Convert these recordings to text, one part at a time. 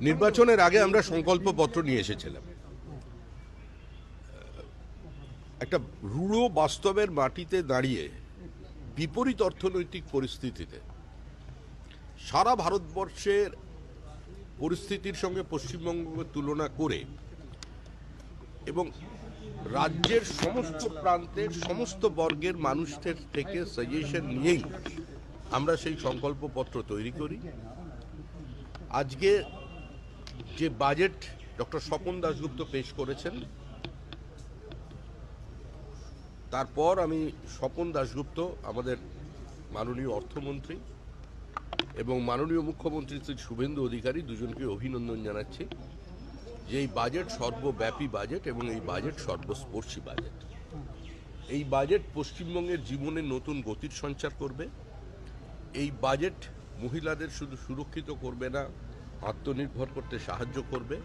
নির্বাচনের আগে আমরা সংকল্পপত্র নিয়ে এসেছিলাম। একটা রূঢ় বাস্তবের মাটিতে দাঁড়িয়ে বিপরীত অর্থনৈতিক পরিস্থিতিতে সারা ভারতবর্ষের পরিস্থিতির সঙ্গে পশ্চিমবঙ্গকে তুলনা করে এবং রাজ্যের সমস্ত প্রান্তের সমস্ত বর্গের মানুষদের থেকে সাজেশন নিয়েই আমরা সেই সংকল্পপত্র তৈরি করি। আজকে যে বাজেট ডক্টর স্বপন দাশগুপ্ত পেশ করেছেন, তারপর আমি স্বপন দাশগুপ্ত আমাদের মাননীয় অর্থমন্ত্রী এবং মাননীয় মুখ্যমন্ত্রী শ্রী শুভেন্দু অধিকারী দুজনকে অভিনন্দন জানাচ্ছি যে এই বাজেট সর্বব্যাপী বাজেট এবং এই বাজেট সর্বস্পর্শী বাজেট। এই বাজেট পশ্চিমবঙ্গের জীবনে নতুন গতির সঞ্চার করবে। এই বাজেট মহিলাদের শুধু সুরক্ষিত করবে না, আত্মনির্ভর করতে সাহায্য করবে।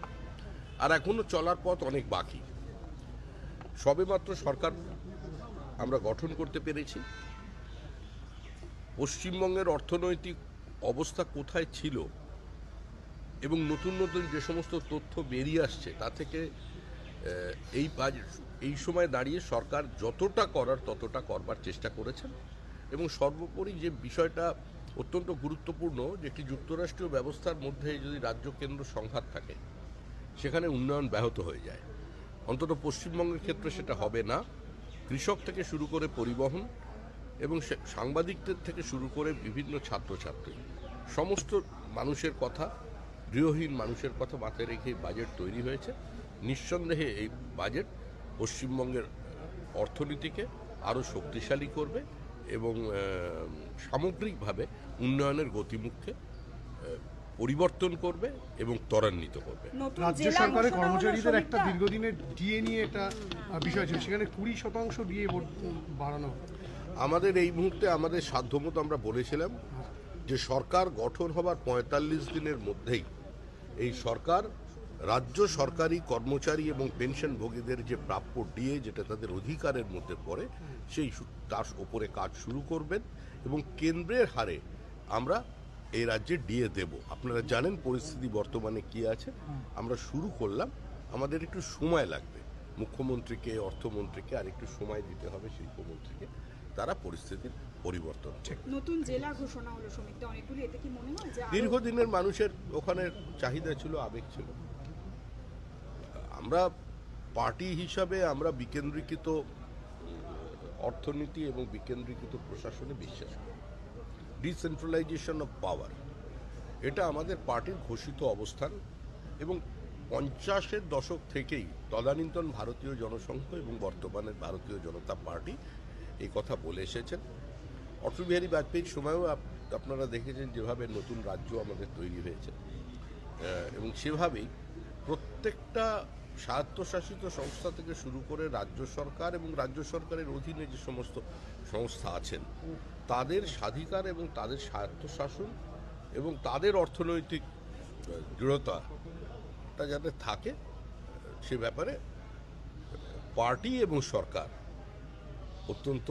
আর এখনো চলার পথ অনেক বাকি। সবেমাত্র সরকার আমরা গঠন করতে পেরেছি। পশ্চিমবঙ্গের অর্থনৈতিক অবস্থা কোথায় ছিল এবং নতুন নতুন যে সমস্ত তথ্য বেরিয়ে আসছে তা থেকে এই সময় দাঁড়িয়ে সরকার যতটা করার ততটা করবার চেষ্টা করেছেন। এবং সর্বোপরি যে বিষয়টা অত্যন্ত গুরুত্বপূর্ণ, যে একটি যুক্তরাষ্ট্রীয় ব্যবস্থার মধ্যে যদি রাজ্য কেন্দ্র সংঘাত থাকে সেখানে উন্নয়ন ব্যাহত হয়ে যায়। অন্তত পশ্চিমবঙ্গের ক্ষেত্রে সেটা হবে না। কৃষক থেকে শুরু করে পরিবহন এবং সাংবাদিকদের থেকে শুরু করে বিভিন্ন ছাত্রছাত্রী সমস্ত মানুষের কথা, গৃহহীন মানুষের কথা মাথায় রেখে বাজেট তৈরি হয়েছে। নিঃসন্দেহে এই বাজেট পশ্চিমবঙ্গের অর্থনীতিকে আরও শক্তিশালী করবে এবং সামগ্রিকভাবে উন্নয়নের গতিমুখকে পরিবর্তন করবে এবং ত্বরান্বিত করবে। রাজ্য সরকারের কর্মচারীদের একটা দীর্ঘদিনের ডিএ নিয়ে একটা বিষয় ছিল, সেখানে 20% ডিএ বাড়ানো। আমাদের এই মুহূর্তে আমাদের সাধ্যমতো আমরা বলেছিলাম যে সরকার গঠন হবার 45 দিনের মধ্যেই এই সরকার রাজ্য সরকারি কর্মচারী এবং পেনশনভোগীদের যে প্রাপ্য ডিএ, যেটা তাদের অধিকারের মধ্যে পড়ে, সেই তার ওপরে কাজ শুরু করবেন এবং কেন্দ্রের হারে আমরা এই রাজ্যে ডিএ দেব। আপনারা জানেন পরিস্থিতি বর্তমানে কি আছে। আমরা শুরু করলাম, আমাদের একটু সময় লাগবে। মুখ্যমন্ত্রীকে, অর্থমন্ত্রীকে আর একটু সময় দিতে হবে, শিল্পমন্ত্রীকে, তারা পরিস্থিতির পরিবর্তন। নতুন জেলা ঘোষণা হলো শ্রমিকদের অনেকগুলি, এতে কি মনে হয় যে দীর্ঘদিনের মানুষের ওখানে চাহিদা ছিল, আবেগ ছিল। আমরা পার্টি হিসাবে আমরা বিকেন্দ্রীকৃত অর্থনীতি এবং বিকেন্দ্রীকৃত প্রশাসনে বিশ্বাস করি। ডিসেন্ট্রালাইজেশন অফ পাওয়ার, এটা আমাদের পার্টির ঘোষিত অবস্থান এবং 50-এর দশক থেকেই তদানীন্তন ভারতীয় জনসংঘ এবং বর্তমানের ভারতীয় জনতা পার্টি এই কথা বলে এসেছেন। অটল বিহারী বাজপেয়ীর সময়ও আপনারা দেখেছেন যেভাবে নতুন রাজ্য আমাদের তৈরি হয়েছে এবং সেভাবেই প্রত্যেকটা স্বায়ত্তশাসিত সংস্থা থেকে শুরু করে রাজ্য সরকার এবং রাজ্য সরকারের অধীনে যে সমস্ত সংস্থা আছেন তাদের স্বাধিকার এবং তাদের স্বায়ত্তশাসন এবং তাদের অর্থনৈতিক দৃঢ়তাটা যাতে থাকে সে ব্যাপারে পার্টি এবং সরকার অত্যন্ত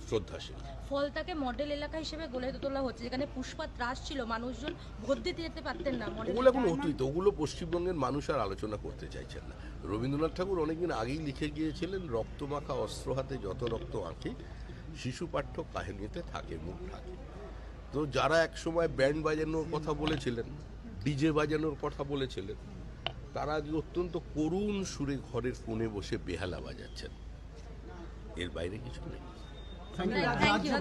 শ্রদ্ধাশীল। ফলতাকে মডেল এলাকা হিসেবে গড়ে তোলা হচ্ছে, যেখানে পুষ্পা ত্রাস ছিল, মানুষজন ভোট দিতে যেতে পারতেন না। ওগুলো এখন অতীত, ওগুলো পশ্চিমবঙ্গের মানুষ আর আলোচনা করতে চাইছেন না। রবীন্দ্রনাথ ঠাকুর অনেকদিন আগেই লিখে গিয়েছিলেন, রক্তমাখা অস্ত্র হাতে যত রক্ত আঁকি, শিশু পাঠ্য কাহিনীতে থাকে মুখ ঢাকে। তো যারা একসময় ব্যান্ড বাজানোর কথা বলেছিলেন, ডিজে বাজানোর কথা বলেছিলেন, তারা আজ অত্যন্ত করুণ সুরে ঘরের কোণে বসে বেহালা বাজাচ্ছেন। এর বাইরে কিছু নেই। Thank you.